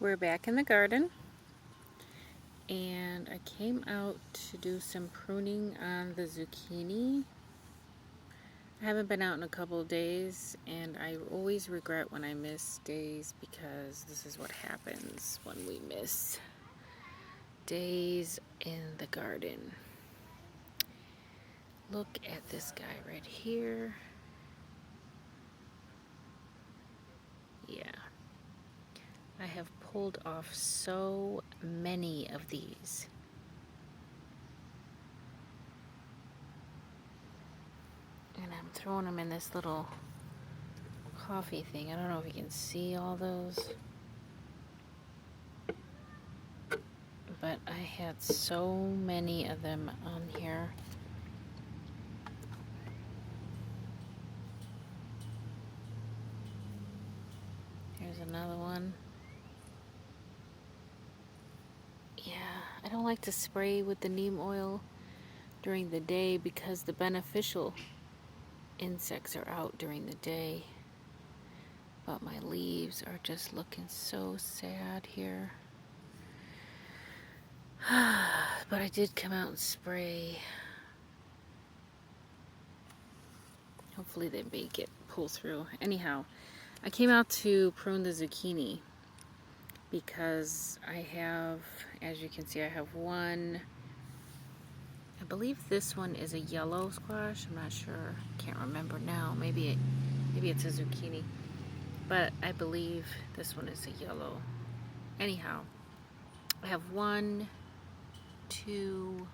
We're back in the garden, and I came out to do some pruning on the zucchini. I haven't been out in a couple of days, and I always regret when I miss days because this is what happens when we miss days in the garden. Look at this guy right here. Yeah. I have pulled off so many of these. And I'm throwing them in this little coffee thing. I don't know if you can see all those. But I had so many of them on here. Here's another one. Yeah, I don't like to spray with the neem oil during the day because the beneficial insects are out during the day. But my leaves are just looking so sad here. But I did come out and spray. Hopefully they make it pull through. Anyhow, I came out to prune the zucchini because I have, as you can see, I have one. I believe this one is a yellow squash. I'm not sure. Can't remember now. Maybe it's a zucchini. But I believe this one is a yellow. Anyhow, I have 1, 2,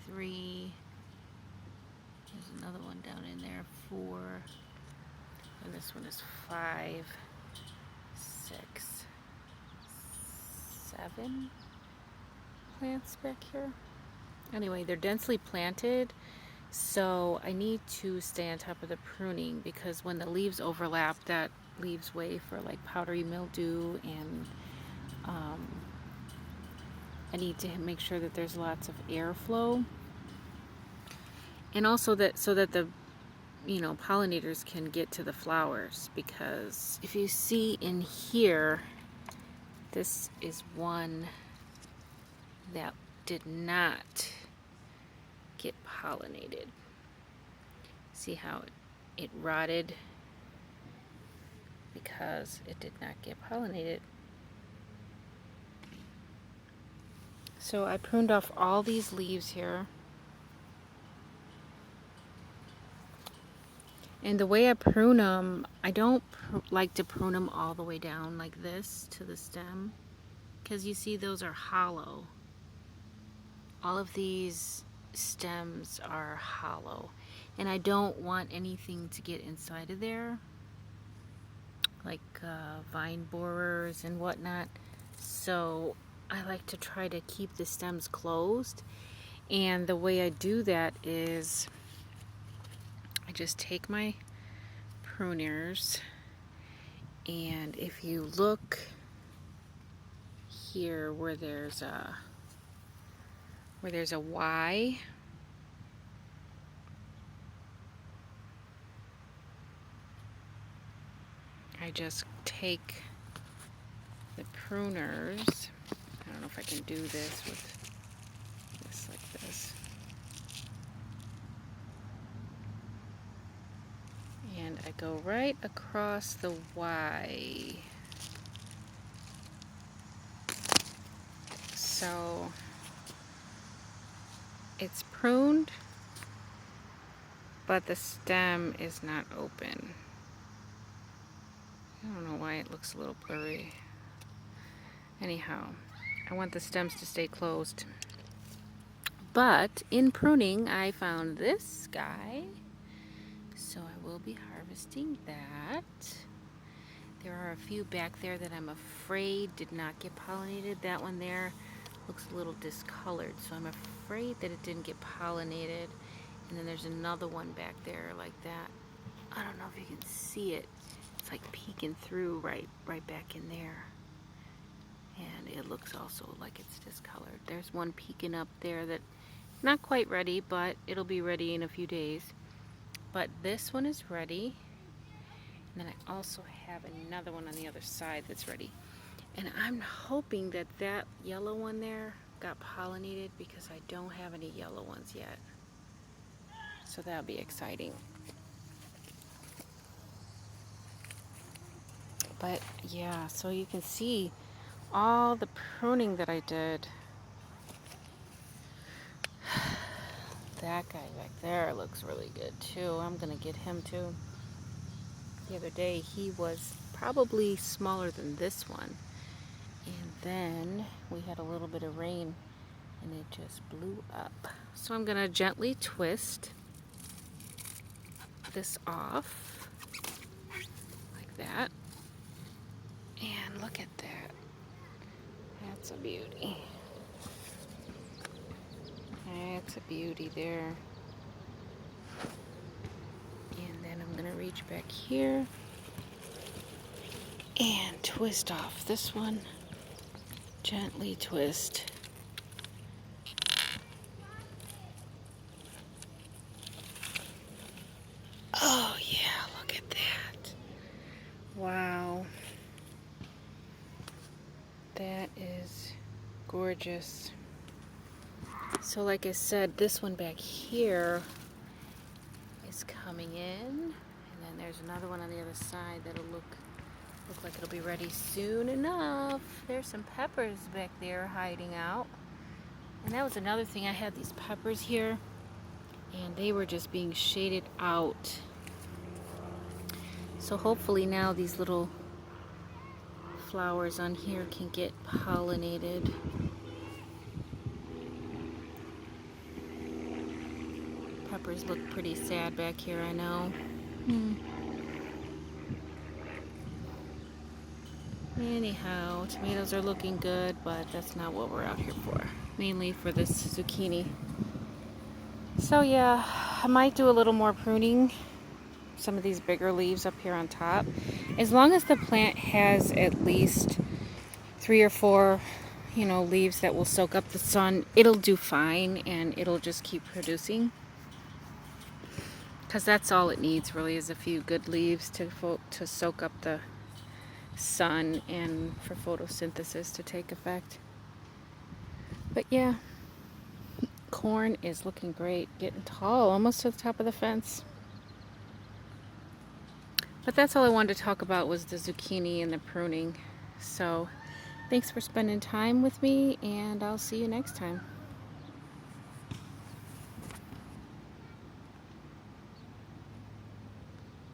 3. There's another one down in there. 4. And this one is 5, 6, 7 plants back here. Anyway, they're densely planted, so I need to stay on top of the pruning because when the leaves overlap, that leaves way for like powdery mildew, and I need to make sure that there's lots of airflow, and also that so that the pollinators can get to the flowers. Because if you see in here, this is one that did not get pollinated. See how it rotted because it did not get pollinated. So I pruned off all these leaves here. And the way I prune them, I don't like to prune them all the way down like this to the stem, because you see those are hollow. All of these stems are hollow, and I don't want anything to get inside of there, like vine borers and whatnot. So I like to try to keep the stems closed, and the way I do that is I just take my pruners, and if you look here where there's a Y, I just take the pruners. I don't know if I can do this with this like this. And I go right across the Y. So it's pruned, but the stem is not open. I don't know why it looks a little blurry. Anyhow, I want the stems to stay closed. But in pruning, I found this guy, so I will be harvesting that. There are a few back there that I'm afraid did not get pollinated. That one there looks a little discolored, so I'm afraid that it didn't get pollinated. And then there's another one back there like that. I don't know if you can see it. It's like peeking through right back in there. And it looks also like it's discolored. There's one peeking up there that not quite ready, but it'll be ready in a few days. But this one is ready. And then I also have another one on the other side that's ready. And I'm hoping that that yellow one there got pollinated because I don't have any yellow ones yet. So that'll be exciting. But yeah, so you can see all the pruning that I did. That guy back there looks really good too. I'm gonna get him too. The other day he was probably smaller than this one. And then we had a little bit of rain and it just blew up. So I'm gonna gently twist this off like that. And look at that. That's a beauty. That's a beauty there. And then I'm gonna reach back here and twist off this one. Gently twist. Oh yeah, look at that. Wow. That is gorgeous. So like I said, this one back here is coming in, and then there's another one on the other side that'll look like it'll be ready soon enough. There's some peppers back there hiding out. And that was another thing. I had these peppers here and they were just being shaded out. So hopefully now these little flowers on here can get pollinated. Peppers look pretty sad back here, I know. Anyhow, tomatoes are looking good, but that's not what we're out here for. Mainly for this zucchini. So yeah, I might do a little more pruning. Some of these bigger leaves up here on top. As long as the plant has at least 3 or 4, leaves that will soak up the sun, it'll do fine and it'll just keep producing. Because that's all it needs really, is a few good leaves to soak up the sun and for photosynthesis to take effect. But yeah, corn is looking great, getting tall, almost to the top of the fence. But that's all I wanted to talk about, was the zucchini and the pruning. So thanks for spending time with me, and I'll see you next time.